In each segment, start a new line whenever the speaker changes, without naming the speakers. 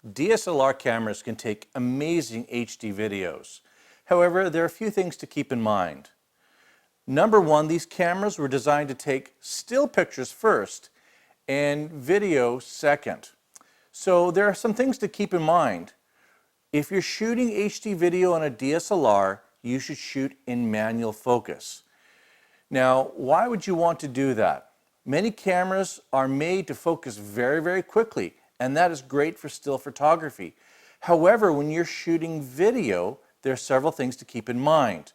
DSLR cameras can take amazing HD videos. However, there are a few things to keep in mind. Number one, these cameras were designed to take still pictures first and video second. So there are some things to keep in mind. If you're shooting HD video on a DSLR, you should shoot in manual focus. Now, why would you want to do that? Many cameras are made to focus very, very quickly, and that is great for still photography. However, when you're shooting video, there are several things to keep in mind.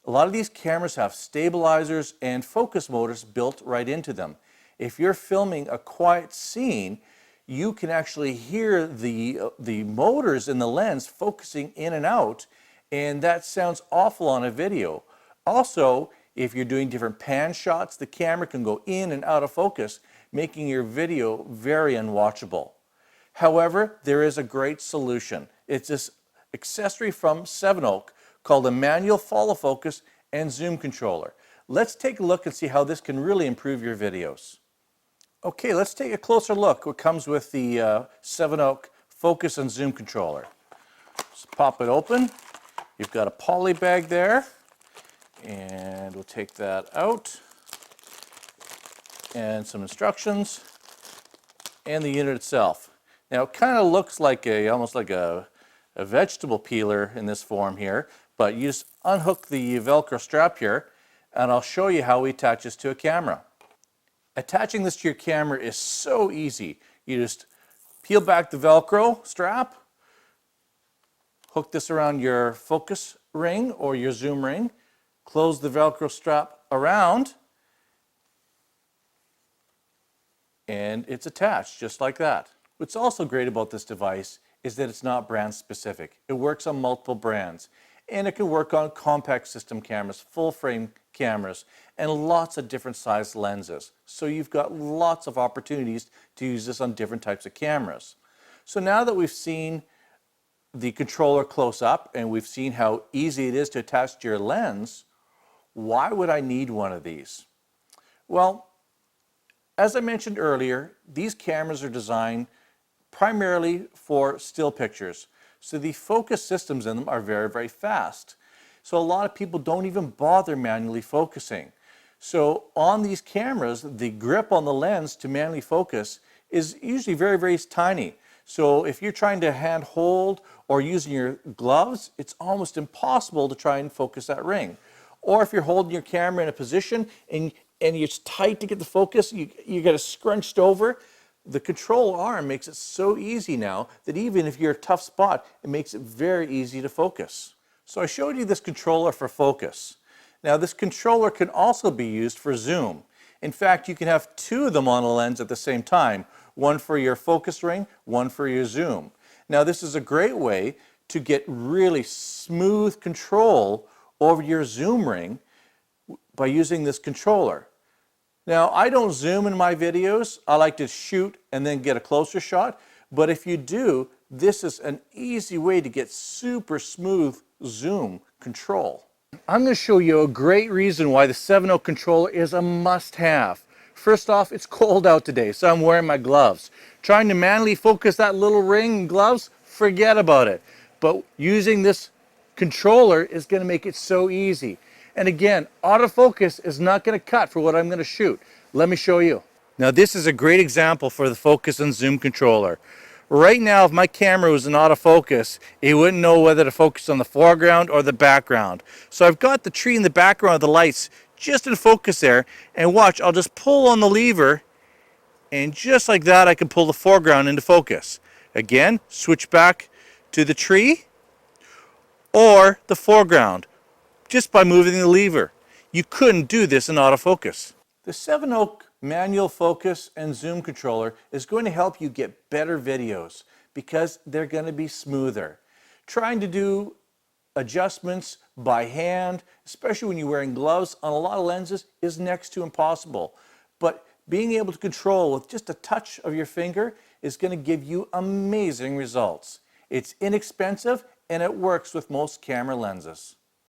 A lot of these cameras have stabilizers and focus motors built right into them. If you're filming a quiet scene, you can actually hear the motors in the lens focusing in and out, and that sounds awful on a video. Also, if you're doing different pan shots, the camera can go in and out of focus, making your video very unwatchable. However, there is a great solution. It's this accessory from Sevenoak called a manual follow focus and zoom controller. Let's take a look and see how this can really improve your videos. Okay, let's take a closer look what comes with the Sevenoak focus and zoom controller. Just pop it open. You've got a poly bag there, and we'll take that out, and some instructions, and the unit itself. Now it kind of looks like almost like a vegetable peeler in this form here, but you just unhook the Velcro strap here, and I'll show you how we attach this to a camera. Attaching this to your camera is so easy. You just peel back the Velcro strap, hook this around your focus ring or your zoom ring, close the Velcro strap around, and it's attached just like that. What's also great about this device is that it's not brand specific. It works on multiple brands, and it can work on compact system cameras, full frame cameras, and lots of different size lenses. So you've got lots of opportunities to use this on different types of cameras. So now that we've seen the controller close up and we've seen how easy it is to attach to your lens, why would I need one of these? Well, as I mentioned earlier, these cameras are designed primarily for still pictures. So the focus systems in them are very, very fast. So a lot of people don't even bother manually focusing. So on these cameras, the grip on the lens to manually focus is usually very, very tiny. So if you're trying to hand hold or using your gloves, it's almost impossible to try and focus that ring. Or if you're holding your camera in a position and it's tight to get the focus, you get it scrunched over. The control arm makes it so easy now that even if you're a tough spot, it makes it very easy to focus. So I showed you this controller for focus. Now this controller can also be used for zoom. In fact, you can have two of them on a lens at the same time, one for your focus ring, one for your zoom. Now this is a great way to get really smooth control over your zoom ring by using this controller. Now I don't zoom in my videos. I like to shoot and then get a closer shot, but if you do, this is an easy way to get super smooth zoom control. I'm going to show you a great reason why the Sevenoak controller is a must-have. First off, it's cold out today, so I'm wearing my gloves. Trying to manually focus that little ring and gloves, forget about it. But using this controller is going to make it so easy. And again, autofocus is not going to cut for what I'm going to shoot. Let me show you. Now this is a great example for the focus and zoom controller. Right now, if my camera was in autofocus, it wouldn't know whether to focus on the foreground or the background. So I've got the tree in the background of the lights just in focus there, and watch, I'll just pull on the lever, and just like that I can pull the foreground into focus. Again, switch back to the tree or the foreground just by moving the lever. You couldn't do this in autofocus. The Sevenoak manual focus and zoom controller is going to help you get better videos because they're going to be smoother. Trying to do adjustments by hand, especially when you're wearing gloves on a lot of lenses, is next to impossible. But being able to control with just a touch of your finger is going to give you amazing results. It's inexpensive and it works with most camera lenses.